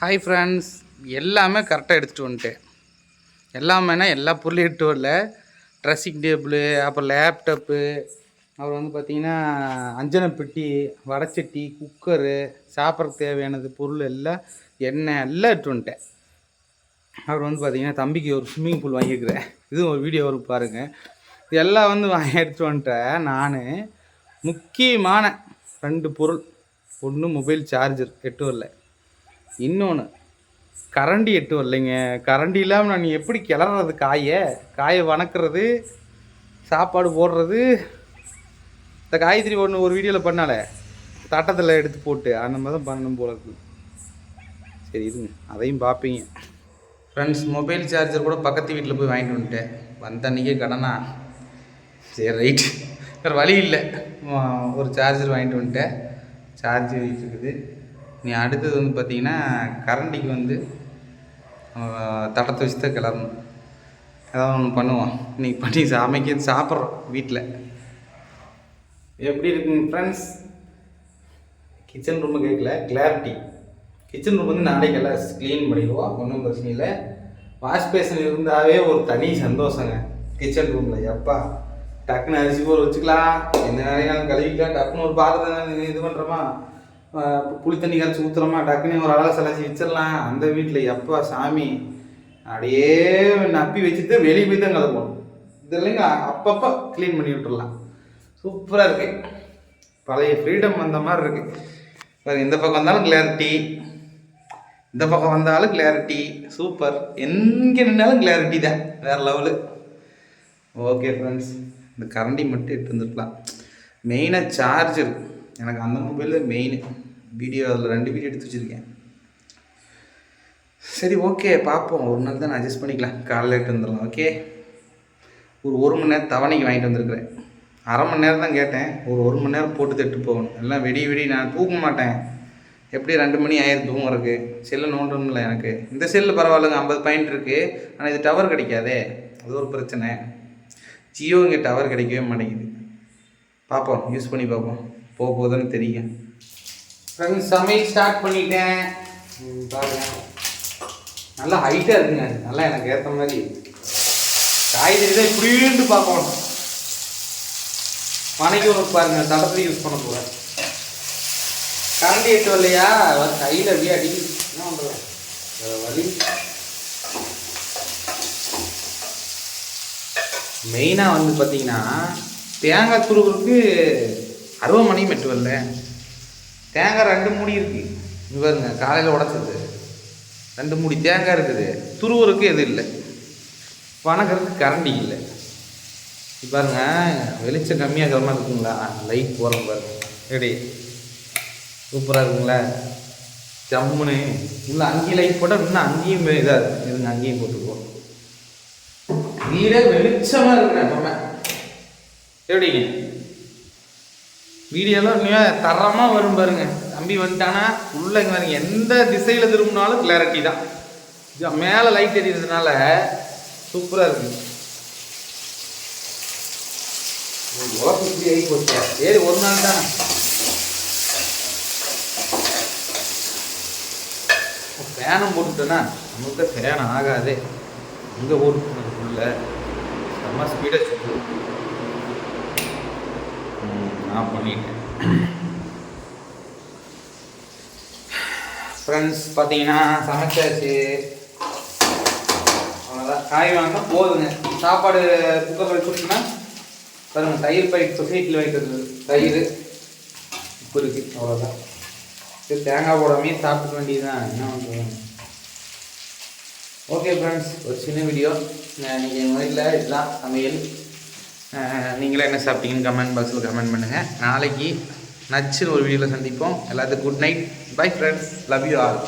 Hi friends, எல்லாமே கரெக்டாக எடுத்துகிட்டு வந்துட்டேன். எல்லாமேனா எல்லா பொருளையும் எடுத்து வரல. ட்ரெஸ்ஸிங் டேபிள், அப்புறம் லேப்டாப்பு, அப்புறம் வந்து பார்த்திங்கன்னா அஞ்சனை பெட்டி, வடைச்சட்டி, குக்கரு, சாப்பிட்றதுக்கு தேவையானது பொருள் எல்லாம், எண்ணெய் எல்லாம் எடுத்து வந்துட்டேன். அப்புறம் வந்து பார்த்திங்கன்னா தம்பிக்கு ஒரு ஸ்விம்மிங் பூல் வாங்கியிருக்கிறேன். இதுவும் ஒரு வீடியோ வரும் பாருங்கள். இதெல்லாம் வந்து எடுத்துகிட்டு வந்துட்டேன். நான் முக்கியமான 2 பொருள், ஒன்று மொபைல் சார்ஜர் எட்டு வரல, இன்னொன்று கரண்டி எட்டு வரலைங்க. கரண்டி இல்லாமல் நான் எப்படி கிளறது, காயை வணக்கிறது, சாப்பாடு போடுறது. இந்த காய்கறி ஒரு வீடியோவில் பண்ணாலே தட்டத்தில் எடுத்து போட்டு அந்த மாதிரி தான் பண்ணணும் போல இருக்குது. சரி இதுங்க, அதையும் பார்ப்பீங்க ஃப்ரெண்ட்ஸ். மொபைல் சார்ஜர் கூட பக்கத்து வீட்டில் போய் வாங்கிட்டு வந்துட்டேன். வந்த அன்றைக்கே கடனா. சரி ரைட், வேறு வழி இல்லை. ஒரு சார்ஜர் வாங்கிட்டு வந்துட்டேன். சார்ஜ் இருக்குது. நீ அடுத்தது வந்து பார்த்திங்கன்னா கரண்டிக்கு வந்து தட்டத்தை வச்சு தான் கிளறணும். ஏதாவது ஒன்று பண்ணுவோம். இன்றைக்கி பண்ணி சாப்பிட்றோம் வீட்டில். எப்படி இருக்குங்க ஃப்ரெண்ட்ஸ்? கிச்சன் ரூமு கேட்கல, கிளாரிட்டி. கிச்சன் ரூம் வந்து நாளைக்கு எல்லாம் க்ளீன் பண்ணிடுவோம், ஒன்றும் பிரச்சனை இல்லை. வாஷ் பேஷன் இருந்தாவே ஒரு தனி சந்தோஷங்க கிச்சன் ரூமில். எப்பா டக்குன்னு அரிசி போர் வச்சுக்கலாம், எந்த நேரம் கழுவிக்கலாம், டக்குன்னு ஒரு பாத்திரம் இது பண்ணுறோமா, புளி தண்ணி கரைச்சி ஊற்றுறோமா, டக்குன்னு ஒரு அளவு சலைச்சி வச்சிடலாம். அந்த வீட்டில் எப்பா சாமி அப்படியே நப்பி வச்சுட்டு வெளியே போய் தான் கலப்போம். இதெல்லாம் அப்பப்போ க்ளீன் பண்ணி விட்டுடலாம். சூப்பராக இருக்குது. பழைய ஃப்ரீடம் வந்த மாதிரி இருக்குது. இந்த பக்கம் வந்தாலும் கிளாரிட்டி, இந்த பக்கம் வந்தாலும் கிளாரிட்டி. சூப்பர். எங்கே நின்னாலும் கிளாரிட்டி தான், வேறு லெவலு. ஓகே ஃப்ரெண்ட்ஸ், இந்த கரண்டி மட்டும் எடுத்து வந்துருக்கலாம். மெயினாக சார்ஜர் எனக்கு அந்த மொபைலில் மெயின். வீடியோ அதில் 2 வீடியோ எடுத்து வச்சுருக்கேன். சரி ஓகே பார்ப்போம். ஒரு நாள் தான் அட்ஜஸ்ட் பண்ணிக்கலாம். காலையில் எடுத்து வந்துடலாம். ஓகே, ஒரு 1 மணி நேரம் தவணைக்கு வாங்கிட்டு வந்துருக்குறேன். அரை மணி நேரம் தான் கேட்டேன். ஒரு மணி நேரம் போட்டு தட்டு போகணும். எல்லாம் வெடி நான் தூக்க மாட்டேன். எப்படி 2 மணி ஆயிரம் தூங்குறதுக்கு. செல்லு நோண்டணும்ல எனக்கு. இந்த செல்லு பரவாயில்லைங்க, 50 பாயிண்ட் இருக்குது. ஆனால் இது டவர் கிடைக்காதே, அது ஒரு பிரச்சனை. ஜியோ இங்கே டவர் கிடைக்கவே மாட்டேங்குது. பார்ப்போம், யூஸ் பண்ணி பார்ப்போம். போகுதுன்னு தெரியும் ஃப்ரெண்ட்ஸ். சமையல் ஸ்டார்ட் பண்ணிட்டேன். பாருங்க, நல்லா ஹைட்டாக இருக்குங்க. நல்லா எனக்கு ஏற்ற மாதிரி காய்கறி தான் இப்படின்ட்டு பார்க்கணும். மனைக்கு ஒன்று பாருங்கள், தடத்தில் யூஸ் பண்ண போகிறேன். கரண்டி எட்டு வரலையா, கையில் அப்படியே அடி. என்ன பண்ணுறேன் வலி. மெயினாக வந்து பார்த்தீங்கன்னா தேங்காய் துருவுக்கு அருவமணி மெட்டு வரல. தேங்காய் 2 மூடி இருக்குது. இது பாருங்க, காலையில் உடச்சது 2 மூடி தேங்காய் இருக்குது. துருவருக்கு எதுவும் இல்லை, வணக்கிறதுக்கு கரண்டி இல்லை. இப்போ பாருங்க, வெளிச்சம் கம்மியாக இருக்கிற இருக்குங்களா, லைட் போகிறோம் பாருங்க. எப்படி சூப்பராக இருக்குங்களா, ஜம்முன்னு. இல்லை அங்கேயும் லைட் போட்டால் இன்னும் அங்கேயும் இதாக இருக்குது. இதுங்க அங்கேயும் போட்டுருக்கோம். வீடே வெளிச்சமாக இருக்குண்ணே எப்பவுமே. எப்படிங்க வீடியோலாம் இன்னும் தரமாக வரும் பாருங்க. தம்பி வந்துட்டானா உள்ள பாருங்க, எந்த திசையில் திரும்பினாலும் கிளாரிட்டி தான். மேலே லைட் எரியறதுனால சூப்பராக இருக்குது. உழப்பு இப்படி ஆகி போச்சு. சரி ஒரு நாள் தான். ஃபேனும் போட்டுட்டேன்னா நமக்கு ஃபேன் ஆகாதே. இங்கே ஓட்டுக்குள்ள செம்ம ஸ்பீடாக சொல்லுவோம். நான் பண்ணிட்டேன் ஃப்ரெண்ட்ஸ். பார்த்தீங்கன்னா சமைச்சாச்சு, அவ்வளோதான். காய் வாங்கினா போதுங்க. சாப்பாடு குக்கரில் வச்சுட்டுனா பாருங்க, தயிர் பாக்கெட் சொசைட்டியில் வைக்கிறது தயிர் உப்பு இருக்குது, அவ்வளோதான். சரி தேங்காய் போடாமே சாப்பிட வேண்டியதுதான், என்ன பண்ணுறோம். ஓகே ஃப்ரெண்ட்ஸ், ஒரு சின்ன வீடியோ. நீங்கள் எங்கள் வீட்டில் இதுதான் சமையல். நீங்களே என்ன சாப்பிட்டீங்கன்னு கமெண்ட் பாக்ஸில் கமெண்ட் பண்ணுங்கள். நாளைக்கு நச்சுன்னு ஒரு வீடியோவில் சந்திப்போம். எல்லாத்துக்கும் good night. Bye friends, love you all.